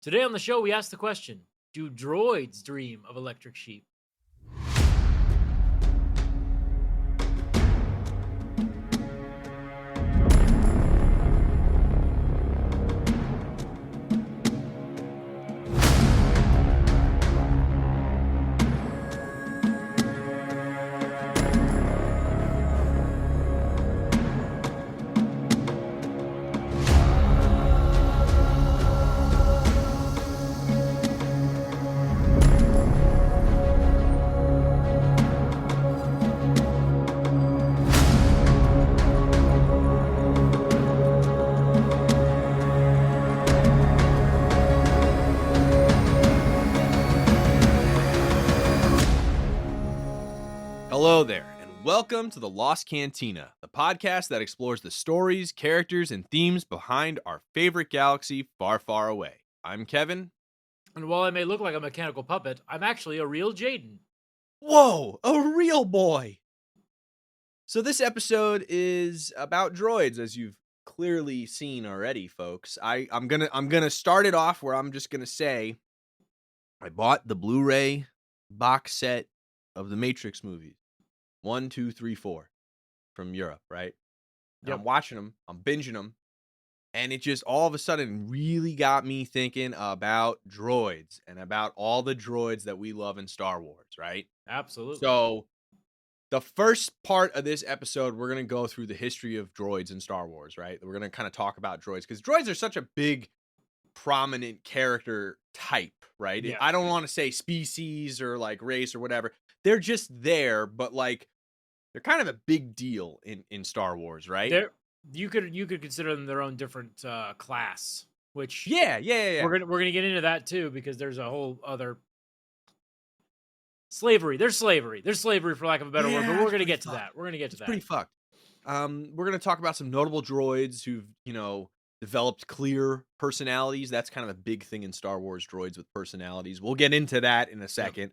Today on the show, we ask the question, do droids dream of electric sheep? Hello there, and welcome to the Lost Cantina, the podcast that explores the stories, characters, and themes behind our favorite galaxy far, far away. I'm Kevin. And while I may look like a mechanical puppet, I'm actually a real Jaden. Whoa, a real boy! So this episode is about droids, as you've clearly seen already, folks. I'm gonna start it off where I'm just gonna say I bought the Blu-ray box set of the Matrix movies. 1, 2, 3, 4 from Europe, right? And Yep. I'm watching them, I'm binging them, and it just all of a sudden really got me thinking about droids and about all the droids that we love in Star Wars, right? Absolutely. So, the first part of this episode, we're going to go through the history of droids in Star Wars, right? We're going to kind of talk about droids because droids are such a big, prominent character type, right? Yeah. I don't want to say species or like race or whatever. They're just there, but like they're kind of a big deal in Star Wars, right? You could consider them their own different class, which Yeah. we're gonna get into that too, because there's a whole other slavery. There's slavery for lack of a better word, but we're gonna get to that. We're gonna get to that. Pretty fucked. We're gonna talk about some notable droids who've, developed clear personalities. That's kind of a big thing in Star Wars, droids with personalities. We'll get into that in a second.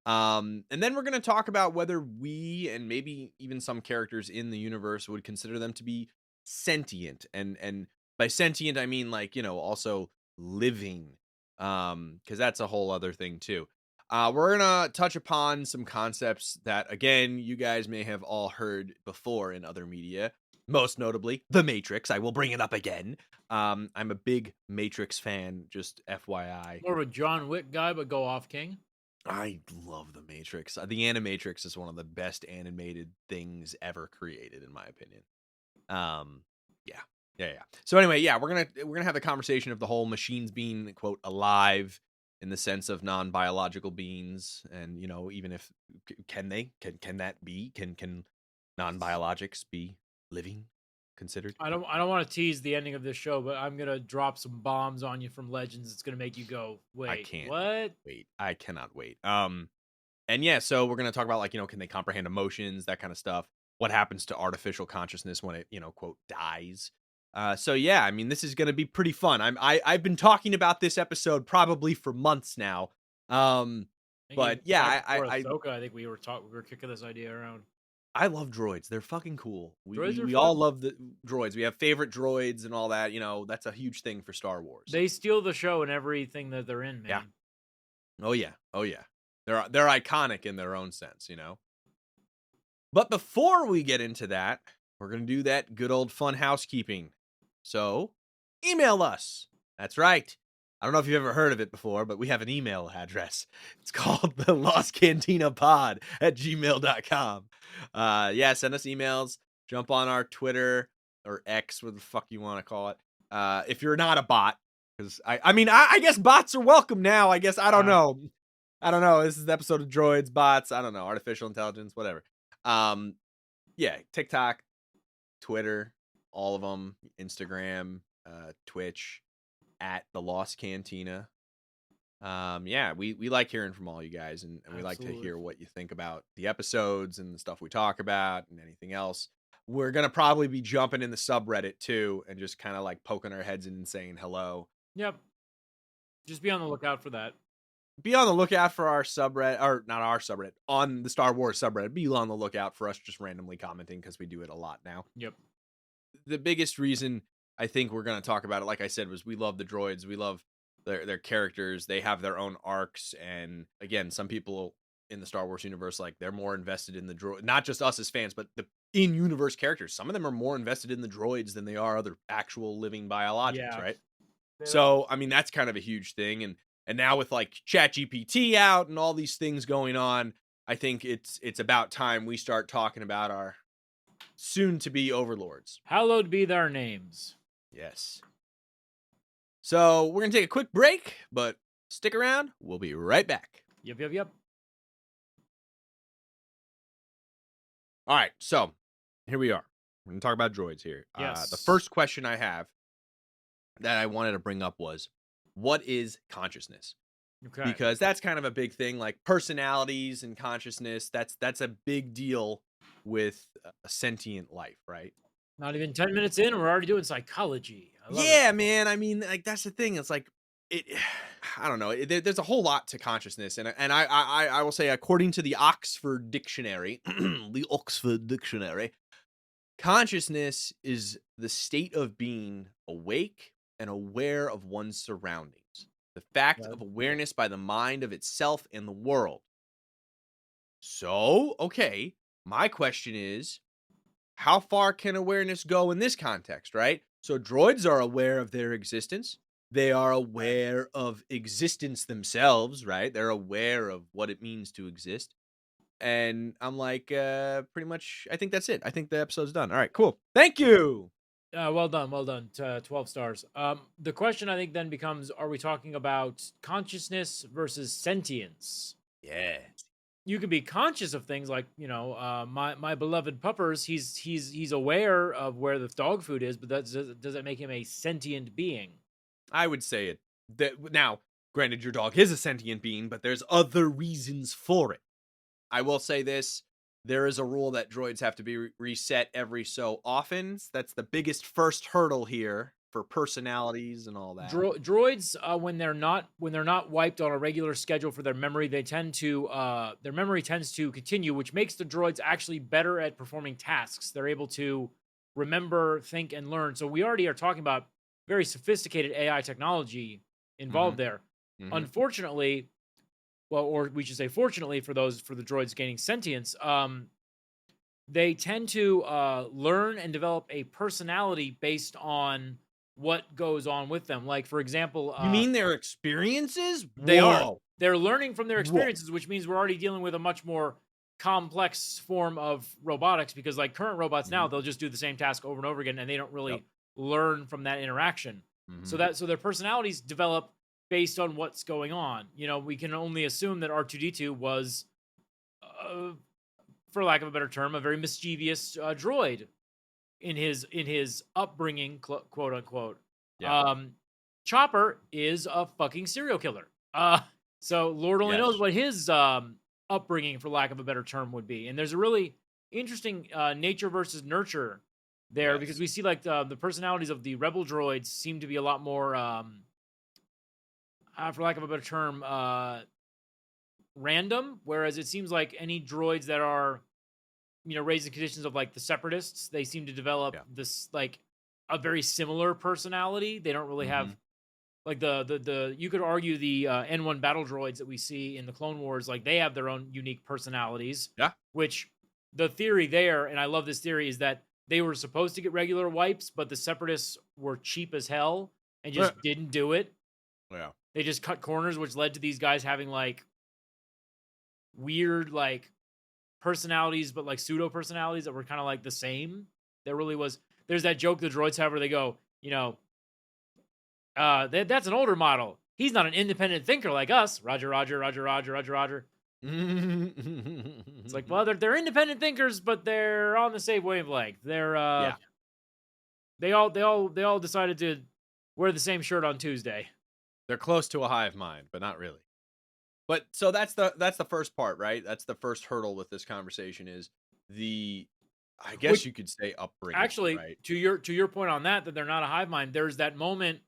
And then we're gonna talk about whether we and maybe even some characters in the universe would consider them to be sentient. And by sentient, I mean also living. Because that's a whole other thing too. We're gonna touch upon some concepts that, again, you guys may have all heard before in other media. Most notably, The Matrix. I will bring it up again. I'm a big Matrix fan, just FYI. More of a John Wick guy, but go off king. I love The Matrix. The Animatrix is one of the best animated things ever created, in my opinion. Yeah. So anyway, we're gonna have a conversation of the whole machines being, quote, alive in the sense of non-biological beings, and even if can non-biologics be living considered? I don't want to tease the ending of this show, but I'm gonna drop some bombs on you from Legends. It's gonna make you go, wait, I can't what? wait. I cannot wait. And yeah, so we're gonna talk about can they comprehend emotions, that kind of stuff. What happens to artificial consciousness when it, quote, dies? So yeah, I mean, this is gonna be pretty fun. I've been talking about this episode probably for months now. But yeah, Ahsoka, I think we were kicking this idea around. I love droids. They're fucking cool. Droids are We fun. all love the droids. We have favorite droids and all that. That's a huge thing for Star Wars. They steal the show and everything that they're in, man. Yeah. Oh yeah. They're iconic in their own sense, But before we get into that, we're gonna do that good old fun housekeeping. So, email us. That's right. I don't know if you've ever heard of it before, but we have an email address. It's called the lostcantinapod@gmail.com. Send us emails. Jump on our Twitter or X, what the fuck you want to call it. If you're not a bot, because I guess bots are welcome now. I guess I don't know. This is the episode of droids, bots. I don't know, artificial intelligence, whatever. TikTok, Twitter, all of them, Instagram, Twitch, at the Lost Cantina. We like hearing from all you guys, and we like to hear what you think about the episodes and the stuff we talk about and anything else. We're gonna probably be jumping in the subreddit too and just kind of like poking our heads in and saying hello. Yep. Just be on the lookout for that. Be on the lookout for our subreddit, or not our subreddit, on the Star Wars subreddit. Be on the lookout for us just randomly commenting, because we do it a lot now. Yep. The biggest reason I think we're going to talk about it, like I said, was we love the droids. We love Their characters, they have their own arcs, and again, some people in the Star Wars universe, like, they're more invested in the droid, not just us as fans, but the in-universe characters. Some of them are more invested in the droids than they are other actual living biologics, Yeah. right? They're all So, I mean, that's kind of a huge thing, and now with, like, ChatGPT out and all these things going on, I think it's about time we start talking about our soon-to-be overlords. hallowed be their names. Yes. So, we're gonna take a quick break, but stick around. We'll be right back. Yep, yep, yep. All right, so here we are. We're gonna talk about droids here. Yes. The first question I have that I wanted to bring up was, what is consciousness? Okay. Because that's kind of a big thing, like personalities and consciousness. That's a big deal with a sentient life, right? Not even 10 minutes in, we're already doing psychology. I love Yeah, man. I mean, like that's the thing. It's like it. I don't know. There's a whole lot to consciousness, and I will say, according to the Oxford Dictionary, the Oxford Dictionary, consciousness is the state of being awake and aware of one's surroundings. The fact Okay. of awareness by the mind of itself and the world. So, okay, my question is, how far can awareness go in this context, right? So, droids are aware of their existence. They are aware of existence themselves, right? They're aware of what it means to exist. And I'm like, pretty much, I think that's it. I think the episode's done. All right, cool. Thank you. Well done, well done. 12 stars. The question I think then becomes: are we talking about consciousness versus sentience? Yeah. You can be conscious of things like, my beloved puppers. He's aware of where the dog food is, but does that make him a sentient being? I would say it. Now, granted, your dog is a sentient being, but there's other reasons for it. I will say this. There is a rule that droids have to be reset every so often. That's the biggest first hurdle here for personalities and all that. Droids, when they're not wiped on a regular schedule for their memory, their memory tends to continue, which makes the droids actually better at performing tasks. They're able to remember, think, and learn. So we already are talking about very sophisticated AI technology involved Mhm, there. mhm. Unfortunately, well, or we should say fortunately for the droids gaining sentience, they tend to learn and develop a personality based on what goes on with them. Like, for example, You mean their experiences? they are Whoa. they're learning from their Whoa. experiences, which means we're already dealing with a much more complex form of robotics, because like current robots now, Mhm. they'll just do the same task over and over again and they don't Yep. really learn from that interaction. So Mhm. their personalities develop based on what's going on. We can only assume that R2D2 was, uh, for lack of a better term, a very mischievous droid in his upbringing, quote unquote. Yeah. Um, Chopper is a fucking serial killer. So Lord only knows Yes. what his upbringing, for lack of a better term, would be. And there's a really interesting nature versus nurture there, because Yes. we see like the personalities of the rebel droids seem to be a lot more, for lack of a better term, random. Whereas it seems like any droids that are raised in conditions of like the separatists, they seem to develop Yeah. this like a very similar personality. They don't really have Mhm. like the you could argue the N1 battle droids that we see in the Clone Wars, like they have their own unique personalities, Yeah. which the theory there, and I love this theory, is that they were supposed to get regular wipes, but the separatists were cheap as hell and just didn't do it. Yeah. They just cut corners, which led to these guys having like weird like personalities, but like pseudo personalities that were kind of like the same. There really was. There's that joke the droids have where they go, that's an older model. He's not an independent thinker like us. Roger, Roger, Roger, Roger, Roger, Roger. It's like, well, they're independent thinkers, but they're on the same wavelength. Yeah. They all decided to wear the same shirt on Tuesday. They're close to a hive mind, but not really. But so that's the first part, right? That's the first hurdle with this conversation is the I guess Which you could say upbringing, actually, right? to your point on that they're not a hive mind. There's that moment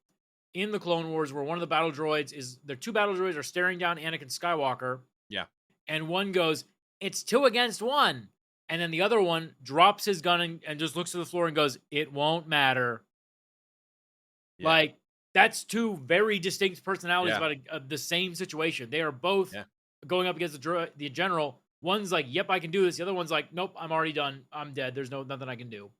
in the Clone Wars where one of the battle droids is their two battle droids are staring down Anakin Skywalker, Yeah. and one goes, "It's 2 against 1," and then the other one drops his gun and just looks to the floor and goes, "It won't matter." Yeah. Like That's two very distinct personalities Yeah. about the same situation. They are both Yeah. going up against the general. One's like, "Yep, I can do this." The other one's like, "Nope, I'm already done. I'm dead. There's nothing I can do."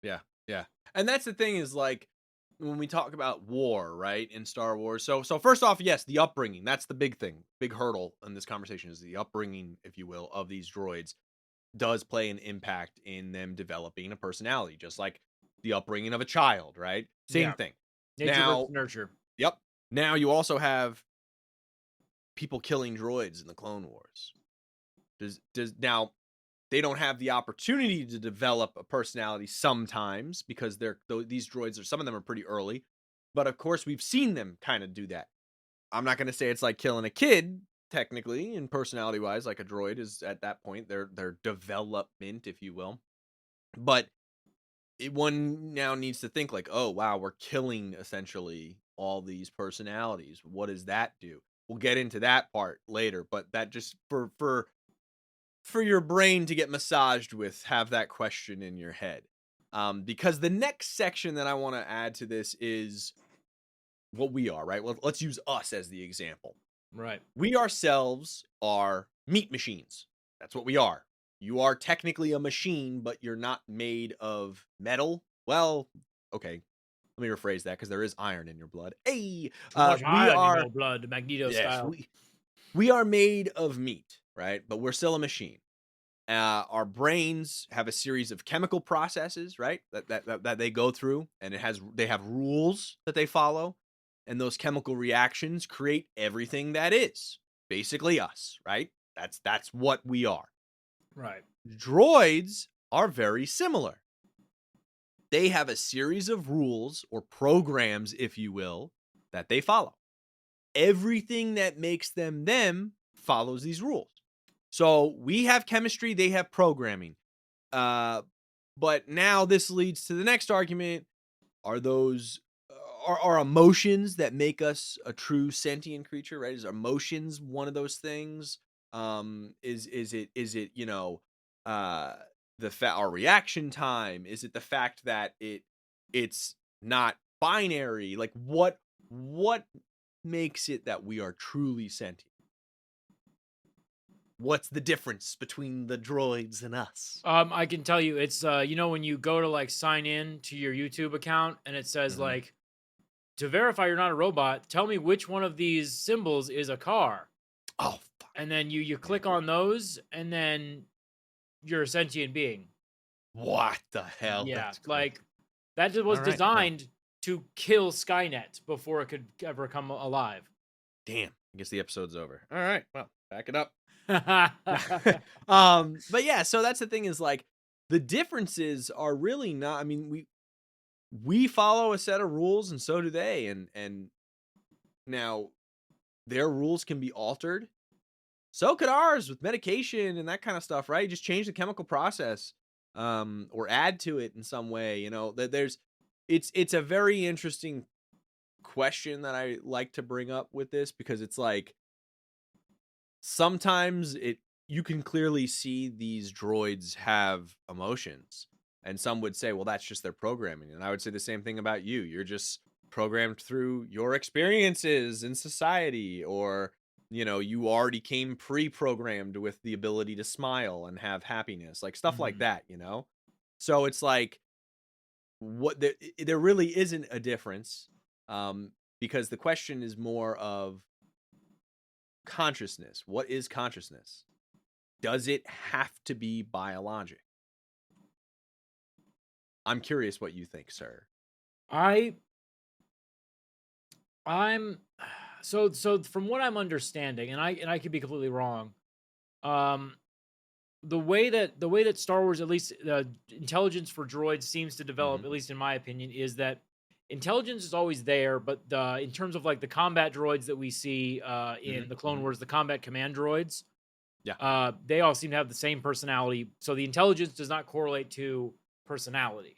Yeah, yeah. And that's the thing is like when we talk about war, right, in Star Wars. So first off, yes, the upbringing. That's the big thing. Big hurdle in this conversation is the upbringing, if you will, of these droids does play an impact in them developing a personality, just like the upbringing of a child, right? Same Yeah, thing. nature versus Now, nurture. yep. Now you also have people killing droids in the Clone Wars. Does now they don't have the opportunity to develop a personality sometimes because these droids are some of them are pretty early, but of course we've seen them kind of do that. I'm not going to say it's like killing a kid technically and personality wise, like a droid is at that point their development, if you will, but one now needs to think like, oh wow, we're killing essentially all these personalities. What does that do? We'll get into that part later, but that just for your brain to get massaged with, have that question in your head. Because the next section that I want to add to this is what we are, right? Well, let's use us as the example. Right. We ourselves are meat machines. That's what we are. You are technically a machine, but you're not made of metal. Well, okay. Let me rephrase that because there is iron in your blood. Hey, Too much we iron in are, your blood, Magneto yes, style. we are made of meat, right? But we're still a machine. Our brains have a series of chemical processes, right? That they go through, and they have rules that they follow, and those chemical reactions create everything that is basically us, right? That's what we are. Right. Droids are very similar. They have a series of rules or programs, if you will, that they follow. Everything that makes them follows these rules. So we have chemistry, they have programming. Uh, but now this leads to the next argument. Are those are emotions that make us a true sentient creature, right? Is emotions one of those things? Is it, uh our reaction time? Is it the fact that it's not binary? Like what makes it that we are truly sentient? What's the difference between the droids and us? I can tell you, it's when you go to like sign in to your YouTube account and it says Mhm. like, to verify you're not a robot, tell me which one of these symbols is a car. Oh, fuck. And then you Yeah. click on those, and then you're a sentient being. What the hell? Yeah, That's crazy. like that was All right. Well, designed to kill Skynet before it could ever come alive. damn. I guess the episode's over. All right. Well, back it up. Right. But yeah, so that's the thing is like the differences are really not, I mean, we follow a set of rules and so do they. And now their rules can be altered. So could ours with medication and that kind of stuff, right? Just change the chemical process or add to it in some way, that there's it's a very interesting question that I like to bring up with this because it's like sometimes you can clearly see these droids have emotions, and some would say, well, that's just their programming, and I would say the same thing about you. You're just programmed through your experiences in society, or you already came pre-programmed with the ability to smile and have happiness, like stuff like Mhm. that. So it's like there really isn't a difference, because the question is more of consciousness. What is consciousness? Does it have to be biologic? I'm curious what you think, sir. I I'm so from what I'm understanding, and I could be completely wrong. Um, the way that Star Wars, at least intelligence for droids, seems to develop, Mhm, at least in my opinion, is that intelligence is always there, but in terms of like the combat droids that we see in mhm, the Clone mhm. Wars, the combat command droids, Yeah, they all seem to have the same personality. So the intelligence does not correlate to personality.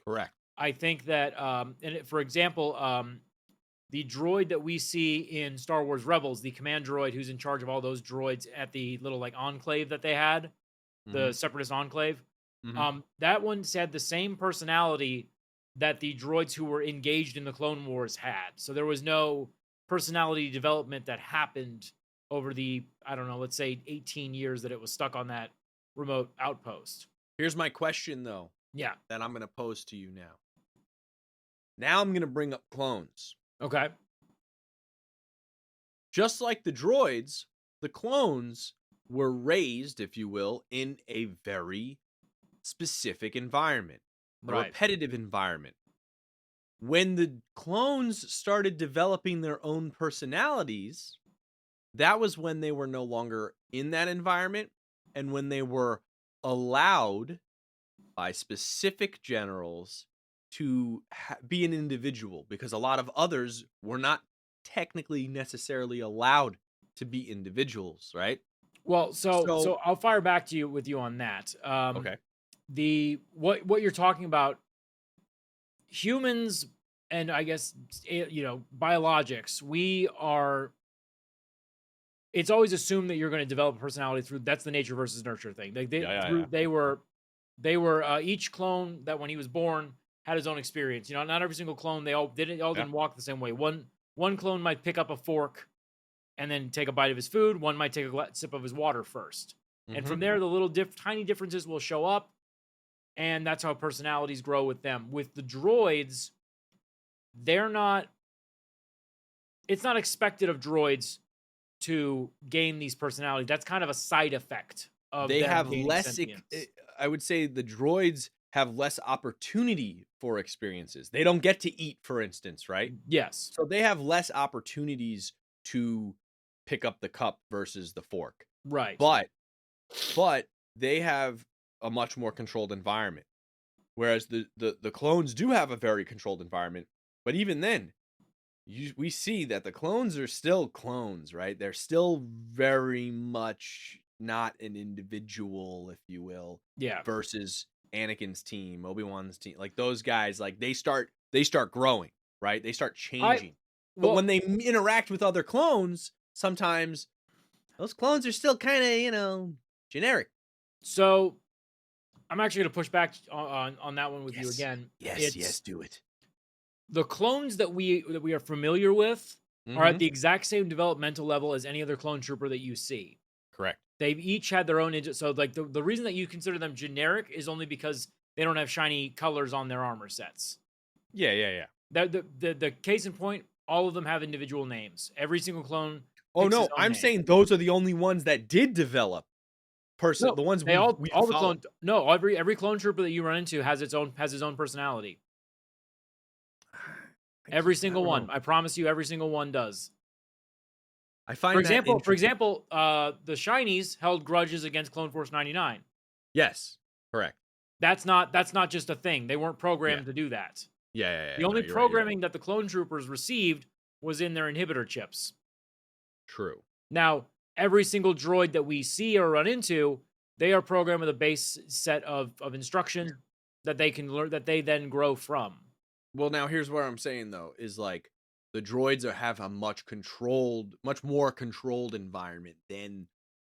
correct. I think that, for example, the droid that we see in Star Wars Rebels, the command droid who's in charge of all those droids at the little like enclave that they had, the Mhm, Separatist enclave. mhm. That one had the same personality that the droids who were engaged in the Clone Wars had. So there was no personality development that happened over the, I don't know, let's say 18 years that it was stuck on that remote outpost. Here's my question, though, Yeah. that I'm going to pose to you now. Now I'm going to bring up clones. Okay. Just like the droids, the clones were raised, if you will, in a very specific environment, a Right. repetitive environment. When the clones started developing their own personalities, that was when they were no longer in that environment and when they were allowed by specific generals to be an individual, because a lot of others were not technically necessarily allowed to be individuals, right? Well, so So, I'll fire back to you with you on that. okay. The what you're talking about, humans, and I guess biologics, we are. It's always assumed that you're going to develop a personality through. That's the nature versus nurture thing. Yeah. They were each clone that when he was born had his own experience. You know, not every single clone, they all Yeah. didn't walk the same way. One clone might pick up a fork and then take a bite of his food. One might take a sip of his water first, and Mhm. from there the little tiny differences will show up, and that's how personalities grow with them. With the droids, they're not. It's not expected of droids to gain these personalities. That's kind of a side effect of They them have gaining less sentience. I would say the droids have less opportunity for experiences. They don't get to eat, for instance, right? Yes. So they have less opportunities to pick up the cup versus the fork. Right. But they have a much more controlled environment. Whereas the clones do have a very controlled environment, but even then, we see that the clones are still clones, right? They're still very much not an individual, if you will, Yeah. versus Anakin's team, Obi-Wan's team. Like those guys, like they start growing, right? They start I changing. But well, when they interact with other clones, sometimes those clones are still kind of, generic. so I'm actually going to push back on that one with you Yes. again. Yes, do it. The clones that we are familiar with are at Mhm. the exact same developmental level as any other clone trooper that you see. Correct. They've each had their own so like the reason that you consider them generic is only because they don't have shiny colors on their armor sets. Yeah. The case in point, all of them have individual names. Every single clone Oh, picks his no, own I'm name. saying those are the only ones that did develop No, the ones they we've all the followed. clone no, every clone trooper that you run into has his own personality. Every I single don't one. know. I promise you every single one does. I For find that example, interesting. the Shinies held grudges against Clone Force 99. Yes, correct. That's not just a thing. They weren't Yeah. programmed to do that. The No, only you're right. programming that the clone troopers received was in their inhibitor chips. True. Now, every single droid that we see or run into, they are programmed with a base set of instructions that they can learn that they then grow from. Well, now here's what I'm saying though, is like the droids have a much more controlled environment than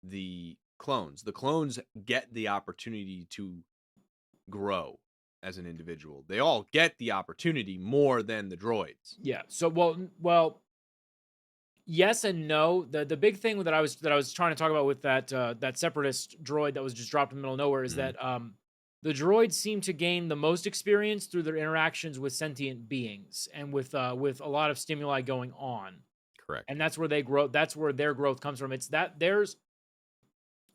the clones. The clones get the opportunity to grow as an individual. They all get the opportunity more than the droids. Yeah. So well, yes and no. The big thing that I was trying to talk about with that separatist droid that was just dropped in the middle of nowhere is Mhm. that the droids seem to gain the most experience through their interactions with sentient beings and with a lot of stimuli going on, Correct. and that's where they grow. That's where their growth comes from. It's that there's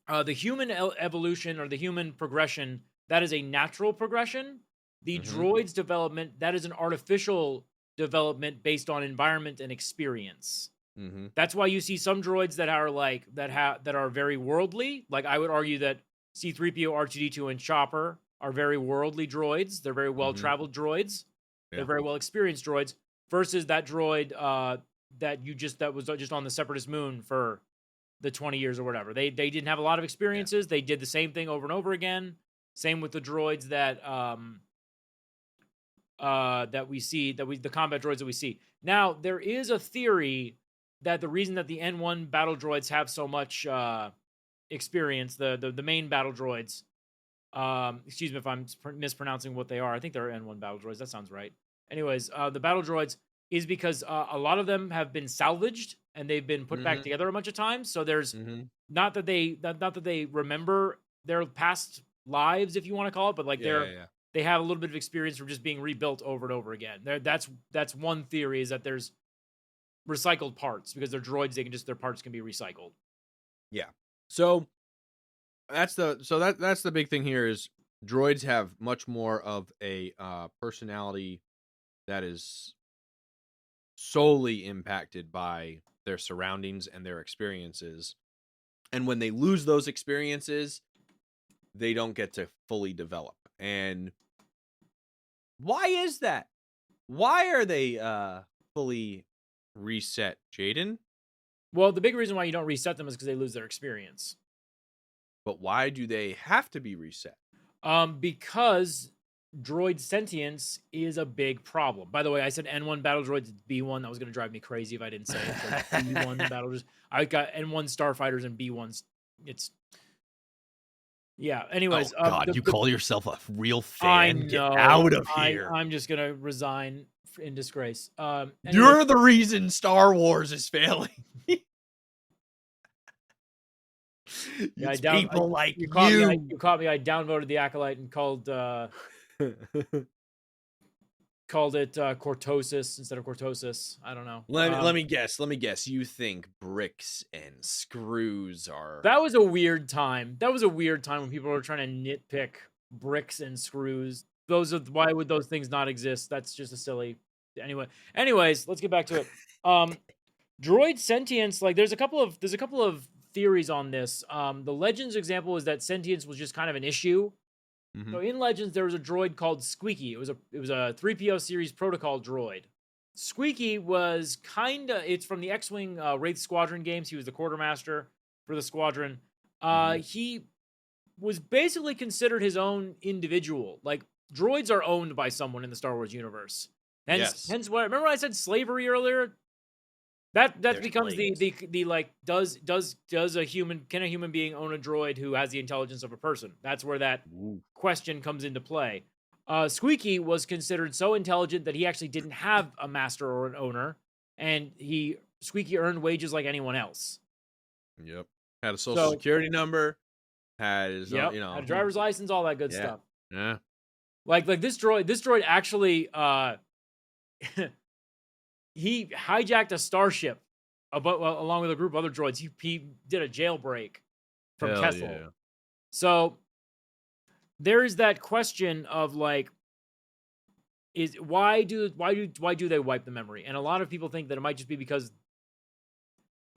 the human evolution or the human progression, that is a natural progression. The Hmm. droids development, that is an artificial development based on environment and experience. Hmm. That's why you see some droids that are like that are very worldly. Like I would argue that C3PO, R2D2, and Chopper are very worldly droids. They're very well Hmm. traveled droids. They're Yeah. very well experienced droids. Versus that droid that was just on the Separatist moon for the 20 years or whatever. They didn't have a lot of Yeah. experiences. They did the same thing over and over again. Same with the droids that we see the combat droids that we see. Now, there is a theory that the reason that the N1 battle droids have so much experience, the main battle droids, Excuse me if I'm mispronouncing what they are. I think they're N1 battle droids. That sounds right. Anyways, the battle droids is because a lot of them have been salvaged and they've been put back Mhm. together a bunch of times. So there's Mhm. not that they remember their past lives, if you want to call it, but like Yeah, yeah, yeah. they have a little bit of experience from just being rebuilt over and over again. That's one theory, is that there's recycled parts because they're droids. They can just, their parts can be recycled. Yeah. So that's the big thing here is droids have much more of a personality that is solely impacted by their surroundings and their experiences. And when they lose those experiences, they don't get to fully develop. And why is that? Why are they fully reset, Jaden? Well, the big reason why you don't reset them is because they lose their experience. But why do they have to be reset? Because droid sentience is a big problem. By the way, I said N1 battle droids, it's B1. That was going to drive me crazy if I didn't say it. It's like B1 battle droids. I got N1 starfighters and B1s. It's yeah. Oh Anyways, God, you call yourself a real I fan? Get know. out of here. I'm just gonna resign in disgrace. Anyways, You're the reason Star Wars is failing. yeah, It's people like you caught me. you. You caught me. I downvoted the acolyte and called it cortosis instead of cortosis. I don't know. Let me guess. Let me guess. You think bricks and screws are That was a weird time. That was a weird time when people were trying to nitpick bricks and screws. Those are, why would those things not exist? That's just a silly. Anyway, anyways, let's get back to it. Droid sentience, like there's a couple of theories on this. The Legends example is that sentience was just kind of an issue. So Mhm. in Legends, there was a droid called Squeaky. It was a 3PO series protocol droid. Squeaky was it's from the X-Wing Wraith Squadron games. He was the quartermaster for the squadron. Mhm. He was basically considered his own individual. Like droids are owned by someone in the Star Wars universe. Yes. Hence what, remember I said slavery earlier? That They're becomes slaves. the like, does a human, can a human being own a droid who has the intelligence of a person? That's where that Ooh. question comes into play. Squeaky was considered so intelligent that he actually didn't have a master or an owner, and Squeaky earned wages like anyone else. Yep. Had a social So, security number. Had his own, yep, had a driver's license, all that good Yeah. stuff. Yeah. Like this droid actually he hijacked a starship along with a group of other droids. He did a jailbreak from Hell Kessel. yeah. So there is that question of like, is why do they wipe the memory? And a lot of people think that it might just be because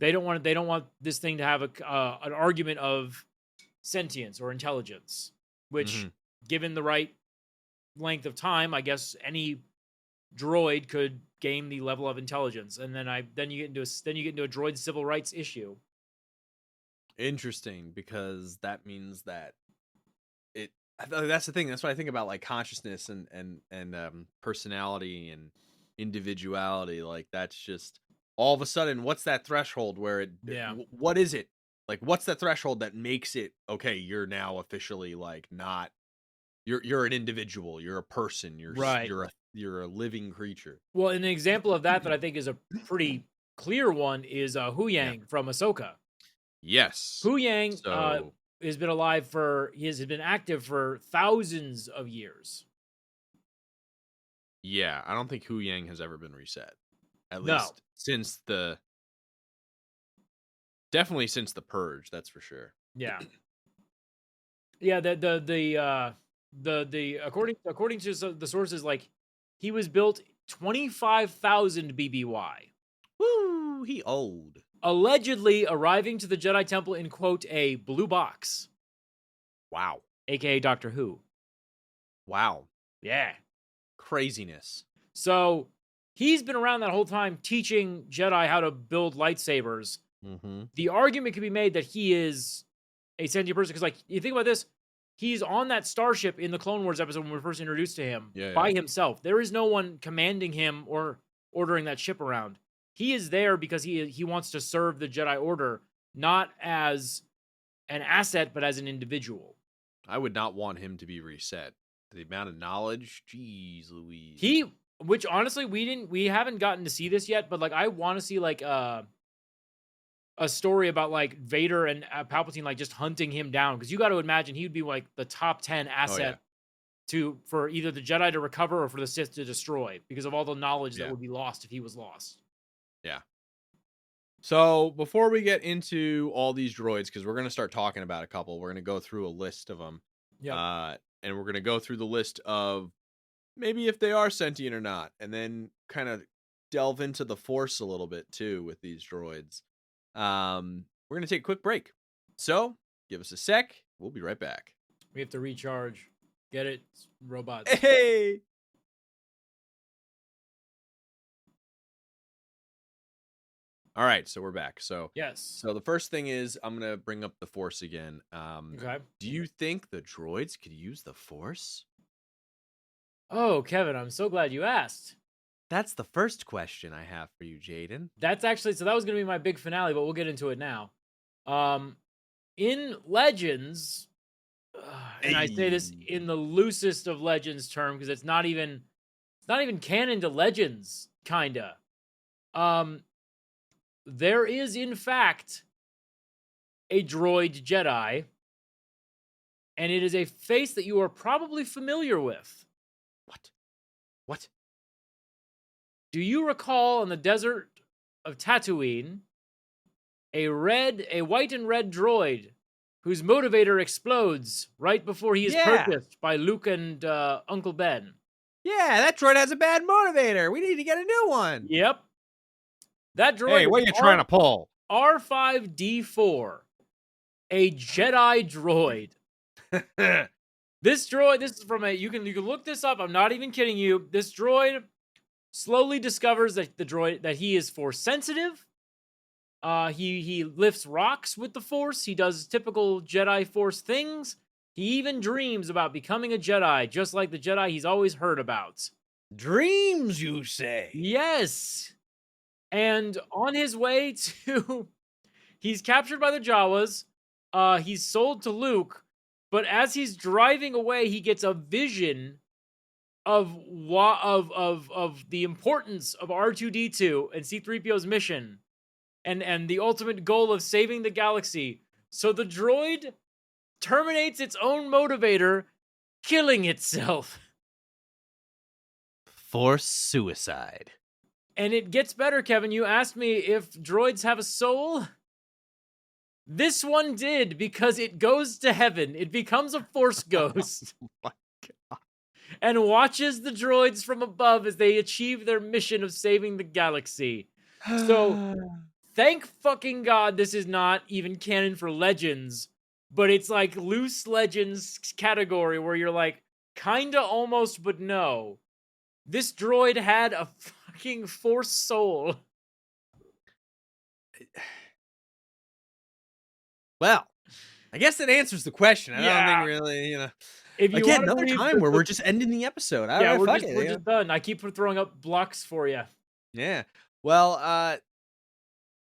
they don't want this thing to have an argument of sentience or intelligence, which Mhm. given the right length of time, I guess any droid could gain the level of intelligence, and then you get into a droid civil rights issue. Interesting, because that means that that's the thing. That's what I think about, like, consciousness and personality and individuality. Like, that's just all of a sudden, what's that threshold where Yeah. what is it? Like, what's the threshold that makes it okay? You're now officially like not you're an individual. You're a person. Right. You're a living creature. Well, an example of that I think is a pretty clear one is Hu Yeah. Yang from Ahsoka. Yes. Hu Yang So has been alive he has been active for thousands of years. yeah, I don't think Hu Yang has ever been reset. At No. least definitely since the purge, that's for sure. Yeah. Yeah, the according to the sources, like he was built 25,000 BBY. Woo, he old. Allegedly arriving to the Jedi Temple in quote a blue box, Wow. aka Doctor Who. Wow. Yeah. Craziness. So he's been around that whole time teaching Jedi how to build lightsabers. Mhm. The argument could be made that he is a sentient person because, like, you think about this, he's on that starship in the Clone Wars episode when we were first introduced to him Yeah. by himself. There is no one commanding him or ordering that ship around. He is there because he wants to serve the Jedi Order, not as an asset, but as an individual. I would not want him to be reset. The amount of knowledge, jeez Louise. Which honestly we haven't gotten to see this yet, but like I want to see like a story about like Vader and Palpatine like just hunting him down, because you got to imagine he would be like the top 10 Oh yeah, asset for either the Jedi to recover or for the Sith to destroy, because of all the knowledge that yeah, would be lost if he was lost. yeah. So before we get into all these droids, because we're gonna start talking about a couple, we're gonna go through a list of them, Yep. and we're gonna go through the list of maybe if they are sentient or not, and then kind of delve into the Force a little bit too with these droids. We're gonna take a quick break, so give us a sec. We'll be right back. We have to recharge. Get it, robots. Hey. All right, so we're back. Yes. So the first thing is I'm gonna bring up the Force again. Okay. Do you think the droids could use the Force? Oh, Kevin, I'm so glad you asked. That's the first question I have for you, Jaden. That's actually, so that was going to be my big finale, but we'll get into it now. In Legends, and I say this Hey. in the loosest of Legends term, because it's not even canon to Legends, kinda. There is in fact a droid Jedi, and it is a face that you are probably familiar with. What? What? Do you recall on the desert of Tatooine a white and red droid whose motivator explodes right before he is Yeah. purchased by Luke and Uncle Ben? Yeah, that droid has a bad motivator. We need to get a new one. Yep. That droid Hey, what are you trying to pull? R5D4, a Jedi droid. This is from you can look this up. I'm not even kidding you. This droid slowly discovers that he is Force sensitive. He lifts rocks with the Force. He does typical Jedi Force things. He even dreams about becoming a Jedi, just like the Jedi he's always heard about. Dreams, you say? Yes. And on his way to, he's captured by the Jawas. He's sold to Luke, but as he's driving away, he gets a vision of the importance of R2D2 and C3PO's mission, and the ultimate goal of saving the galaxy. So the droid terminates its own motivator, killing itself. Force suicide. And it gets better, Kevin. You asked me if droids have a soul. This one did, because it goes to heaven. It becomes a Force ghost. Oh my God. And watches the droids from above as they achieve their mission of saving the galaxy. So, thank fucking God this is not even canon for Legends, but it's like loose Legends category where you're like, kinda almost, but no. This droid had a fucking Force soul. Well, I guess that answers the question. I don't think really, If you Again, wanna another believe time where we're just ending the episode. All right, fuck it. we're just done. I keep throwing up blocks for you. Yeah. Well,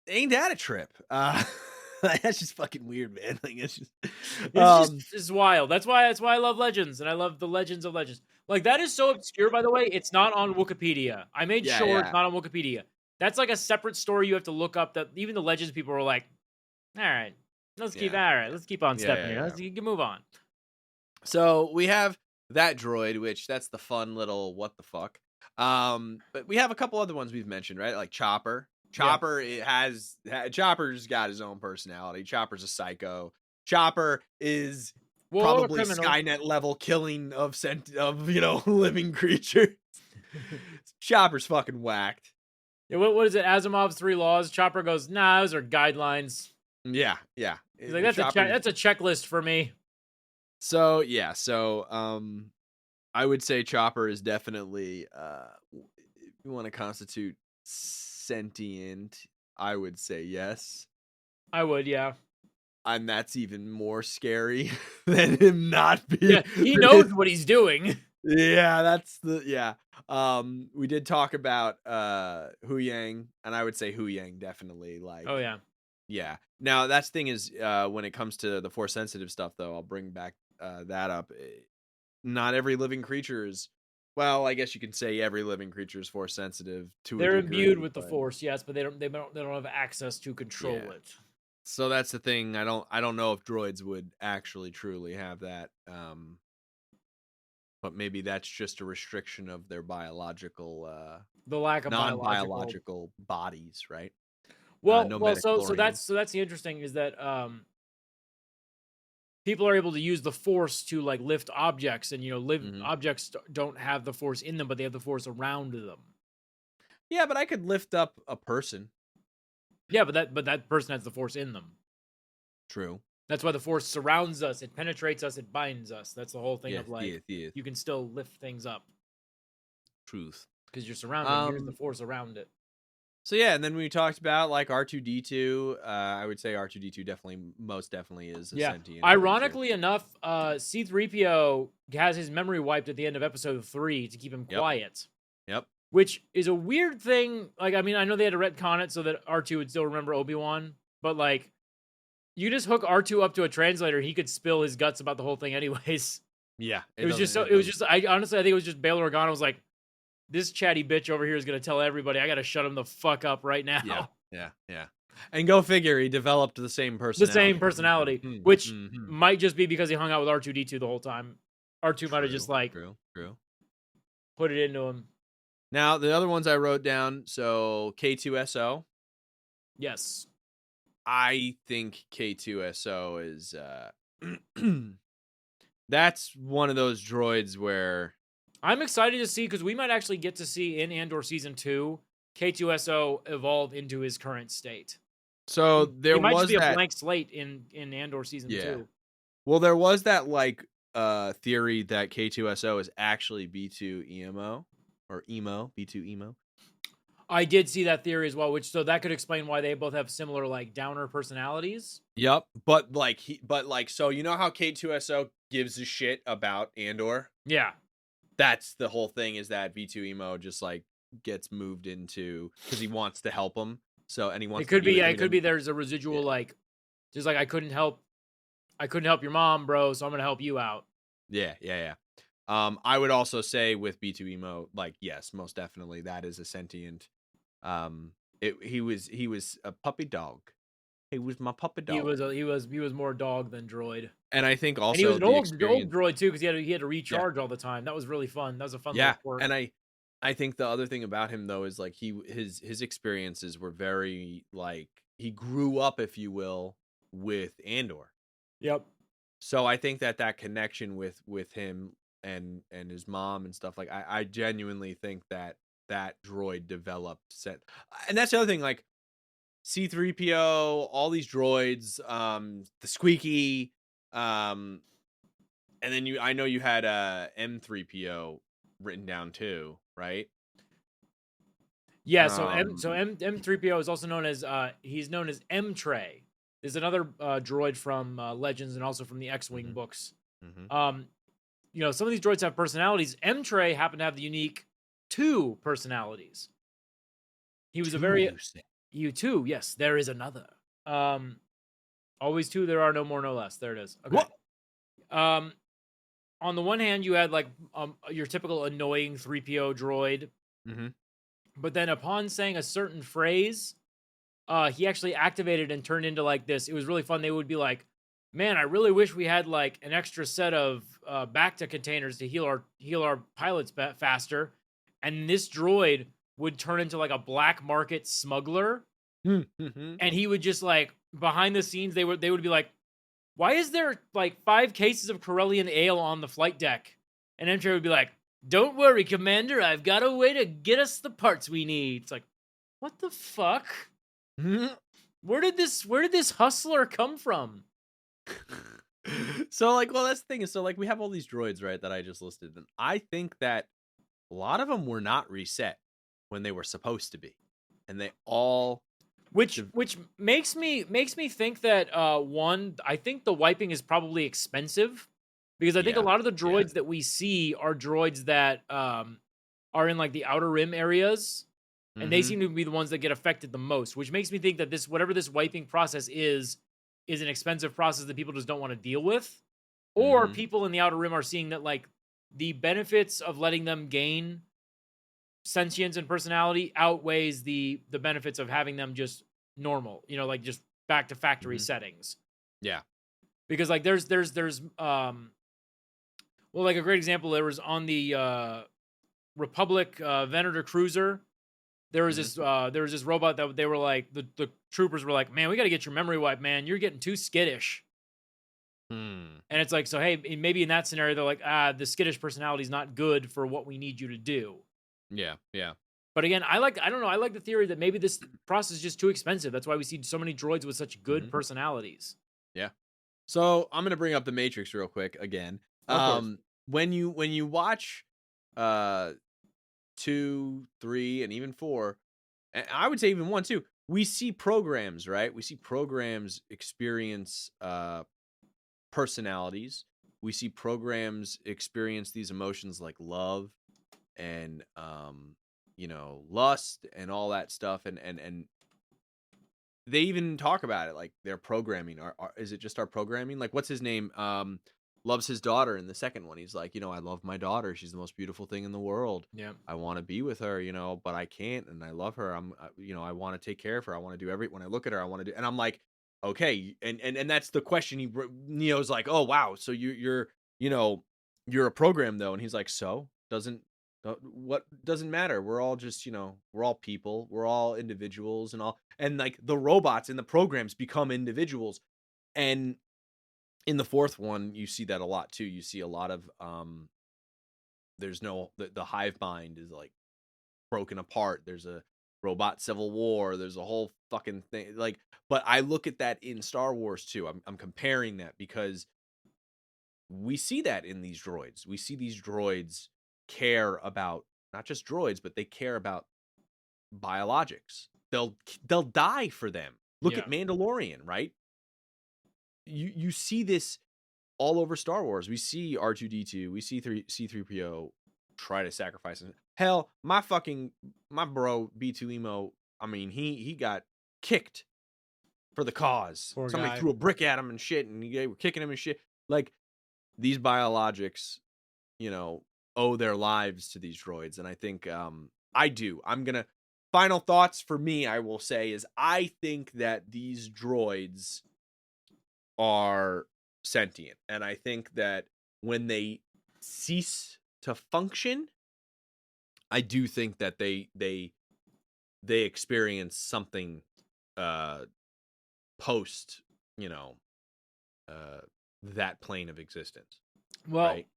ain't that a trip? That's just fucking weird, man. Like it's just It's wild. That's why I love Legends, and I love the Legends of Legends. Like, that is so obscure, by the way. It's not on Wikipedia. I made Yeah, sure yeah. it's not on Wikipedia. That's like a separate story you have to look up. That even the Legends people were like, "All right, let's keep on stepping here. yeah. Let's move on." So we have that droid, which that's the fun little what the fuck. But we have a couple other ones we've mentioned, right? Like Chopper. Chopper's got his own personality. Chopper's a psycho. Chopper is Well, probably a criminal. Skynet level killing of living creatures. Chopper's fucking whacked. Yeah, what is it? Asimov's 3 laws. Chopper goes, "Nah, those are guidelines." Yeah. He's like, "That's a checklist for me." So yeah, I would say Chopper is definitely if you want to constitute sentient, I would say yes. I would, yeah. And that's even more scary than him not being. Yeah, he knows what he's doing. Yeah, we did talk about Hu Yang, and I would say Hu Yang definitely like. Oh yeah. Yeah. Now that's the thing is when it comes to the Force sensitive stuff though, I'll bring back that up. Not every living creature is. Well, I guess you can say every living creature is force sensitive to a They're imbued degree, with the but Force, yes, but they don't have access to control yeah. it. So that's the thing. I don't know if droids would actually truly have that. But maybe that's just a restriction of their biological, The lack of biological. non-biological bodies, right? Well, No well, so midichlorians. that's the interesting is that people are able to use the Force to like lift objects, and live Mhm. objects don't have the Force in them, but they have the Force around them. Yeah, but I could lift up a person. Yeah, but that person has the Force in them. True. That's why the Force surrounds us, it penetrates us, it binds us. That's the whole thing Yes, of like yes, yes. you can still lift things up Truth. because you're surrounded. Here's the Um, Force around it. so yeah, and then we talked about like R2D2. I would say R2D2 most definitely is a Yeah. sentient creature. Ironically enough, C3PO has his memory wiped at the end of episode 3 to keep him Yep. quiet, Yep. which is a weird thing. Like, I mean, I know they had to retcon it so that R2 would still remember Obi-Wan, but like, you just hook R2 up to a translator, he could spill his guts about the whole thing anyways. Yeah. It was just so, it was just, I honestly, I think it was just Bail Organa was like, this chatty bitch over here is going to tell everybody, I got to shut him the fuck up right now. Yeah. Yeah. Yeah. And go figure, he developed the same The personality. same personality, Mhm, which mhm. might just be because he hung out with R2D2 the whole time. R2 might have just like True. put it into him. Now the other ones I wrote down. So K2SO. Yes. I think K2SO is that's one of those droids where I'm excited to see because we might actually get to see in Andor season 2 K2SO evolve into his current state. so there He might just was be a that blank slate in Andor season yeah. 2. Well, there was that like theory that K2SO is actually B2 EMO or emo, B2 emo. I did see that theory as well, which so that could explain why they both have similar like downer personalities. Yep, but like so you know how K2SO gives a shit about Andor? Yeah. That's the whole thing is that V2 emo just like gets moved into because he wants to help him. So and he It wants to could be be with yeah, him. it could be there's a residual like just like I couldn't help your mom, bro, so I'm going to help you out. Yeah. I would also say with B2 emo, like yes, most definitely that is a sentient. He was a puppy dog. He was my puppy dog. He was more dog than droid. And I think And he was also an the old experience. droid too because he had to Yeah, recharge all the time. That was really fun. That was a fun yeah, little quirk. and I think the other thing about him though is like his experiences were very like he grew up, if you will, with Andor. Yep. So I think that connection with him and his mom and stuff like I genuinely think that droid developed set. And that's the other thing like C3PO, all these droids, the squeaky, and then I know you had M3PO written down too, right? Yeah, Um, M3PO is also known as he's known as M Tray. There's another droid from Legends and also from the X-Wing mhm, books. mhm. Some of these droids have personalities. M Tray happened to have the unique 2 personalities. He was a Two, very you say? you too. Yes, there is another. Always 2. There are no more, no less. There it is. Okay. What? On the one hand, you had like your typical annoying 3PO droid, Mm-hmm. but then upon saying a certain phrase, he actually activated and turned into like this. It was really fun. They would be like, "Man, I really wish we had like an extra set of Bacta containers to heal our pilots faster." And this droid would turn into like a black market smuggler, Mm-hmm. and he would just like behind the scenes they would be like, "Why is there like 5 cases of Corellian ale on the flight deck?" And MJ would be like, "Don't worry, Commander, I've got a way to get us the parts we need." It's like, what the fuck? Where did this hustler come from? So like, well, that's the thing is, so like, we have all these droids, right, that I just listed, and I think that a lot of them were not reset when they were supposed to be, and they all Which makes me think that one, I think the wiping is probably expensive because I think a yeah, lot of the yeah, droids that we see are droids that are in like the outer rim areas, and they mm-hmm. seem to be the ones that get affected the most, which makes me think that this whatever this wiping process is an expensive process that people just don't want to deal with. or Mhm. people in the Outer Rim are seeing that like the benefits of letting them gain sentience and personality outweighs the benefits of having them just normal, like just back to factory Mhm. settings. Yeah. Because like there's well, like a great example, there was on the Republic Venator cruiser. Mhm. There was this robot that they were like the troopers were like, man, we got to get your memory wiped, man. You're getting too skittish. Hmm. And it's like, so hey, maybe in that scenario, they're like, the skittish personality is not good for what we need you to do. Yeah. Yeah. But again, I don't know, I like the theory that maybe this process is just too expensive. That's why we see so many droids with such good Mhm. personalities. Yeah. So I'm gonna bring up the Matrix real quick again. Of course. When you watch uh 2, 3, and even 4, and I would say even 1 too, we see programs, right? We see programs experience personalities. We see programs experience these emotions like love and lust and all that stuff, and they even talk about it like their programming. Is it just our programming? Like, what's his name? Loves his daughter in the second one. He's like, I love my daughter. She's the most beautiful thing in the world. Yeah. I want to be with her, but I can't, and I love her. I want to take care of her. I want to do when I look at her, I want to do, and I'm like, okay, and that's the question. Neo's like, oh wow, so you know, you're a program though, and he's like, so what doesn't matter. We're all just, we're all people. We're all individuals and all. And like the robots in the programs become individuals. And in the fourth one, you see that a lot too. You see a lot of there's no the hive mind is like broken apart. There's a robot civil war. There's a whole fucking thing. Like, but I look at that in Star Wars too. I'm comparing that because we see that in these droids. We see these droids care about not just droids, but they care about biologics. They'll die for them. Look Yeah. at Mandalorian, right? You see this all over Star Wars. We see R2D2, we see C3PO try to sacrifice him. Hell, my bro B2 Emo, I mean, he got kicked for the cause. Poor Somebody guy. threw a brick at him and shit, and they were kicking him and shit. Like these biologics, owe their lives to these droids. And I think I do. I'm gonna final thoughts for me, I will say, is I think that these droids are sentient. And I think that when they cease to function, I do think that they experience something uh post, you know, uh that plane of existence, Well, right?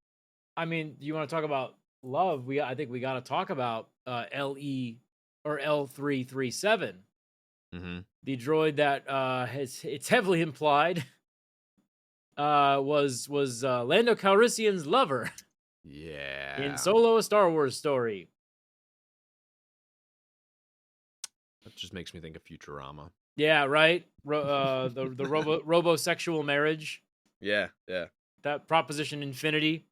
I mean, you want to talk about love? I think we got to talk about LE or L337, Mhm. the droid that has it's heavily implied was Lando Calrissian's lover in Yeah. Solo: A Star Wars Story. That just makes me think of Futurama. Yeah, right. The robosexual marriage, Yeah, yeah. that Proposition Infinity.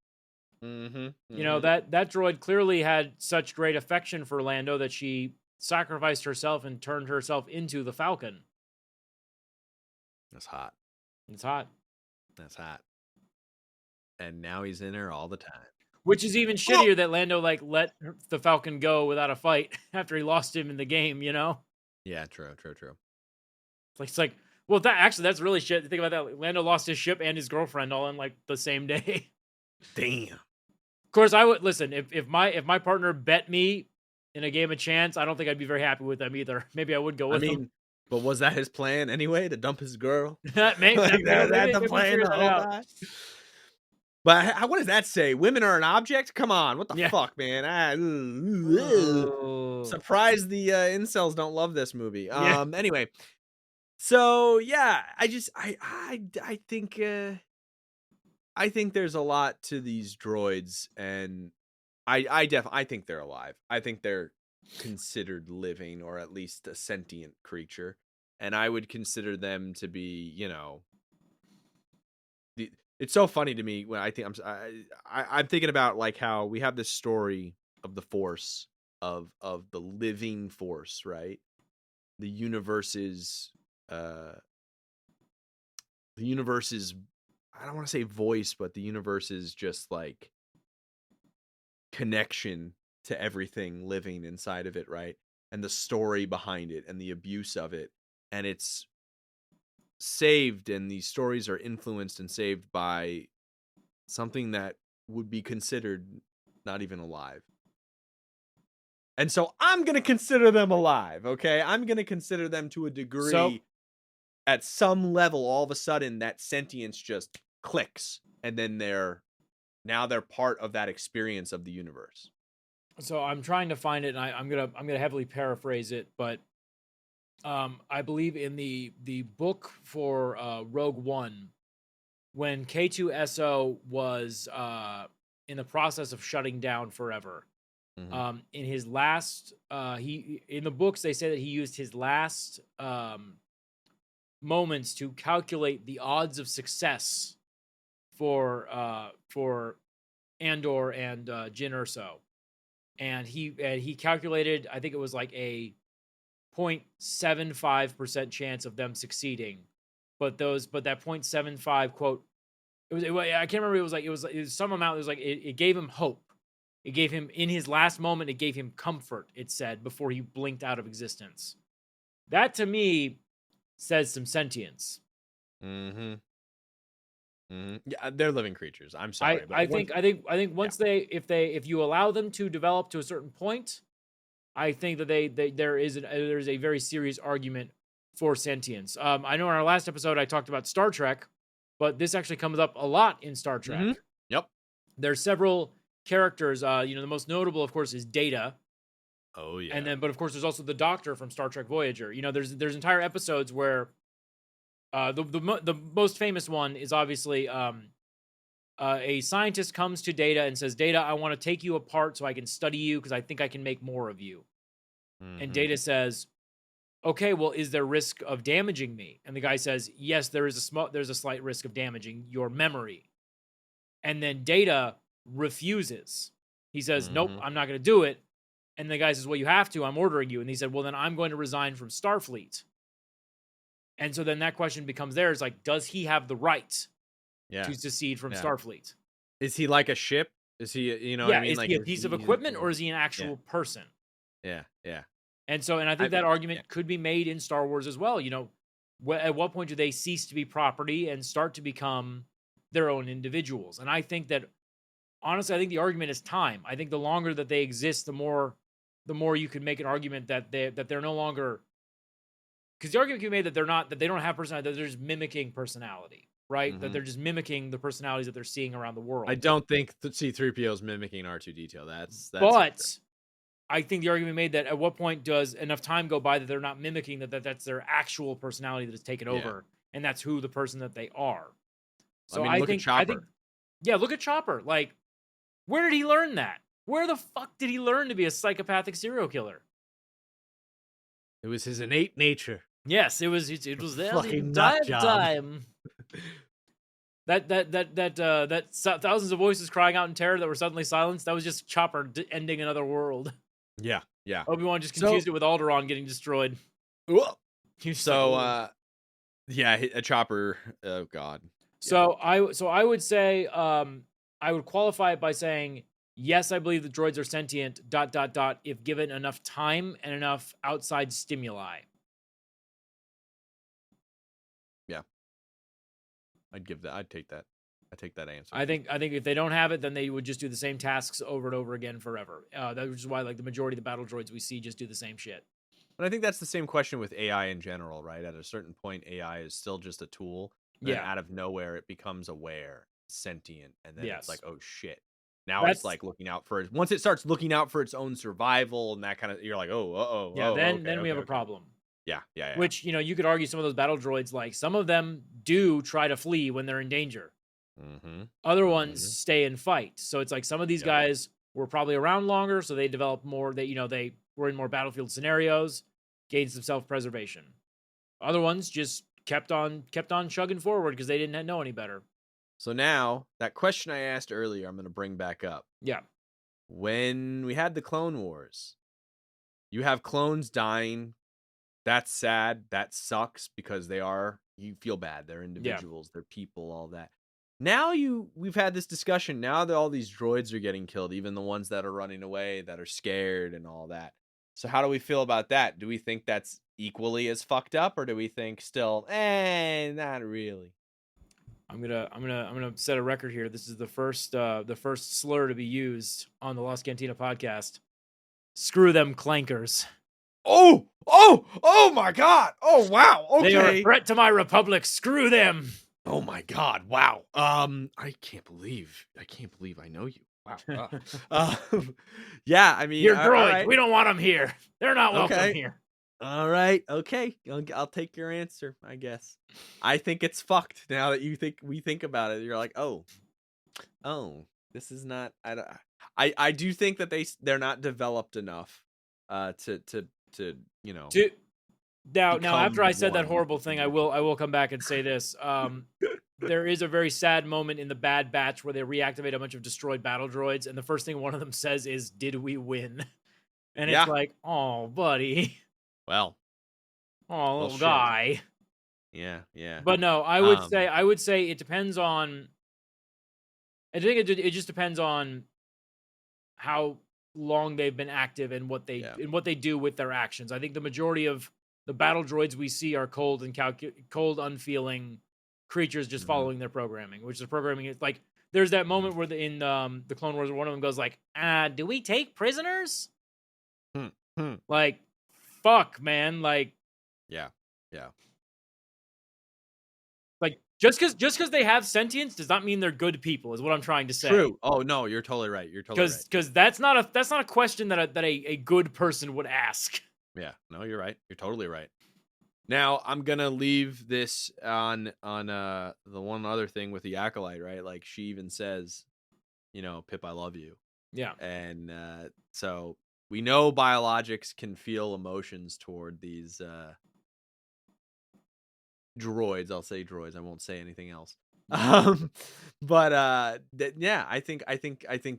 Mhm, You know, mhm. that droid clearly had such great affection for Lando that she sacrificed herself and turned herself into the Falcon. That's hot. It's hot. That's hot. And now he's in her all the time. Which is even Oh! shittier that Lando like let the Falcon go without a fight after he lost him in the game. Yeah, true, true, true. It's like, well, that's really shit. Think about that. Lando lost his ship and his girlfriend all in like the same day. Damn. Of course, I would listen if my partner bet me in a game of chance. I don't think I'd be very happy with them either. Maybe I would go I with them. mean, but was that his plan anyway, to dump his girl? maybe, Like, that maybe, the maybe we plan figure the that whole out. time? But how what does that say? Women are an object? Come on, what the Yeah. fuck, man? Oh. Surprised the, incels don't love this movie. Yeah. Anyway, so, yeah, I think there's a lot to these droids, and I think they're alive. I think they're considered living, or at least a sentient creature, and I would consider them to be, it's so funny to me when I think I'm thinking about like how we have this story of the Force, of the living Force, right? The universe's uh the universe's I don't want to say voice, but the universe's just like connection to everything living inside of it, right? And the story behind it and the abuse of it. And it's saved, and these stories are influenced and saved by something that would be considered not even alive. And so I'm going to consider them alive, okay? I'm going to consider them to a So degree at some level. All of a sudden that sentience just clicks, and then they're part of that experience of the universe. so I'm trying to find it, and I'm gonna heavily paraphrase it, but I believe in the book for Rogue One, when K2SO was in the process of shutting down forever. Mhm. In his last, he in the books they say that he used his last moments to calculate the odds of success for Andor and Jyn Erso, and he calculated, I think it was like a 0.75% chance of them succeeding, but that 0.75 quote, I can't remember, it was some amount. It was like it gave him hope. It gave him, in his last moment, it gave him comfort, it said, before he blinked out of existence. That to me says some sentience. Mhm. Mhm. Yeah, they're living creatures. I'm I sorry, but I once think I think I think yeah. once if you allow them to develop to a certain point, I think that there's a very serious argument for sentience. I know in our last episode I talked about Star Trek, but this actually comes up a lot in Star Mhm. Trek. Yep. There's several characters. The most notable, of course, is Data, Oh and yeah. then, but of course, there's also the Doctor from Star Trek Voyager. There's entire episodes where the most famous one is obviously a scientist comes to Data and says, "Data, I want to take you apart so I can study you because I think I can make more of you." And Mhm. Data says, "Okay, well, is there risk of damaging me?" And the guy says, "Yes, there's a slight risk of damaging your memory." And then Data refuses. He says, "Nope, Mhm. I'm not going to do it." And the guy says, "Well, you have to. I'm ordering you." And he said, "Well, then I'm going to resign from Starfleet." And so then that question becomes there, is like, does he have the right Yeah. to secede from Yeah. Starfleet? Is he like a ship? Is he, you know what I Yeah, mean? is Like he a is piece of he equipment or is he an yeah. actual person? Yeah. Yeah. And I think I that yeah. argument could be made in Star Wars as well. At what point do they cease to be property and start to become their own individuals? And I think that, honestly, I think the argument is time. I think the longer that they exist, the more you could make an argument that they're no longer, because the argument can be made that they don't have personality, that they're just mimicking personality, right? That Mhm. they're just mimicking the personalities that they're seeing around the I world. don't think C3PO is mimicking R2D2. That's incorrect. But I think the argument made that, at what point does enough time go by that they're not mimicking, that's their actual personality that is taken Yeah. over, and that's who the person that they are. I So mean, look at I think Chopper. yeah, look at Chopper. Like, where did he learn that? Where the fuck did he learn to be a psychopathic serial killer? It was his innate nature. Yes, it was there the Fucking nut entire job. time. Thousands of voices crying out in terror that were suddenly silenced. That was just Chopper ending another world. Yeah. Yeah. Obi-Wan just So confused it with Alderaan getting destroyed. Whoa. He was just like, So "Ugh." yeah, a Chopper. Oh God. Yeah. So I would say, I would qualify it by saying, yes, I believe the droids are sentient. Dot dot dot. If given enough time and enough outside stimuli. Yeah. I'd give that. I'd take that. I'd take that answer. I think if they don't have it, then they would just do the same tasks over and over again forever. That is why, like, the majority of the battle droids we see just do the same shit. But I think that's the same question with AI in general, right? At a certain point, AI is still just a tool. Then Yeah. out of nowhere, it becomes aware, sentient, and then it's like, Yes. oh shit. Now it's That's like looking out for it. Once it starts looking out for its own survival and that kind of, you're like, oh, yeah. okay, Then we have okay, a okay. problem. Yeah, yeah, yeah. Which, you could argue some of those battle droids, like, some of them do try to flee when they're in danger. Mm-hmm. Other ones Mm-hmm. stay and fight. So it's like some of these Yep. guys were probably around longer, so they developed more. They were in more battlefield scenarios, gained some self-preservation. Other ones just kept on chugging forward because they didn't know any better. So now that question I asked earlier, I'm going to bring back up. Yeah, When we had the Clone Wars, you have clones dying. That's sad. That sucks because you feel bad. They're yeah. individuals, they're people, all that. Now we've had this discussion. Now that all these droids are getting killed, even the ones that are running away, that are scared and all that. So how do we feel about that? Do we think that's equally as fucked up, or do we think still, not really? I'm gonna set a record here. This is the first slur to be used on the Lost Cantina podcast. Screw them clankers. Oh my God. Oh wow. Okay. They are a threat to my republic. Screw them. Oh my God. Wow. I can't believe I know you. Wow. Yeah, I mean, You're droids. right. We don't want them here. They're not welcome here. All right. Okay. I'll take your answer, I guess. I think it's fucked now that we think about it. You're like, oh, this is not. I do think that they're not developed enough, to Now become after I said that one. horrible thing, I will come back and say this. There is a very sad moment in the Bad Batch where they reactivate a bunch of destroyed battle droids, and the first thing one of them says is, "Did we win?" And Yeah. it's like, oh, buddy. Well, Oh, little shit. guy. Yeah. But no, I would say it depends on. I think it just depends on how long they've been active and what they do with their actions. I think the majority of the battle droids we see are cold and cold, unfeeling creatures just following their programming, which the programming is like. There's that moment where in the Clone Wars, where one of them goes like, "Do we take prisoners?" Like, fuck, man. Like, Yeah. like just because they have sentience does not mean they're good people. Is what I'm trying to say. True. Oh no, you're totally right. Because that's not a question that a good person would ask. Yeah. No, you're right. You're totally right. Now I'm gonna leave this on the one other thing with the acolyte, right? Like she even says, Pip, I love you. Yeah. And so we know biologics can feel emotions toward these droids. I'll say droids. I won't say anything else. But yeah, I think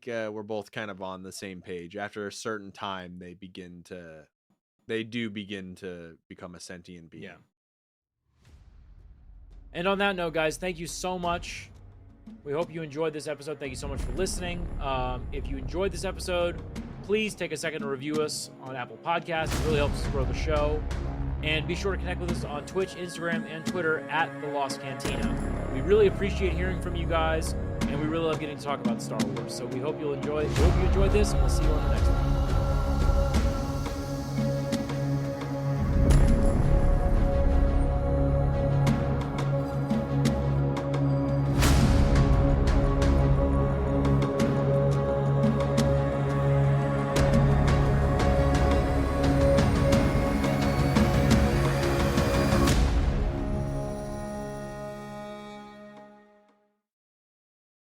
we're both kind of on the same page. After a certain time, they do begin to become a sentient being. Yeah. And on that note, guys, thank you so much. We hope you enjoyed this episode. Thank you so much for listening. If you enjoyed this episode, please take a second to review us on Apple Podcasts. It really helps us grow the show. And be sure to connect with us on Twitch, Instagram, and Twitter at The Lost Cantina. We really appreciate hearing from you guys, and we really love getting to talk about Star Wars. So we hope you enjoyed this, and we'll see you on the next one.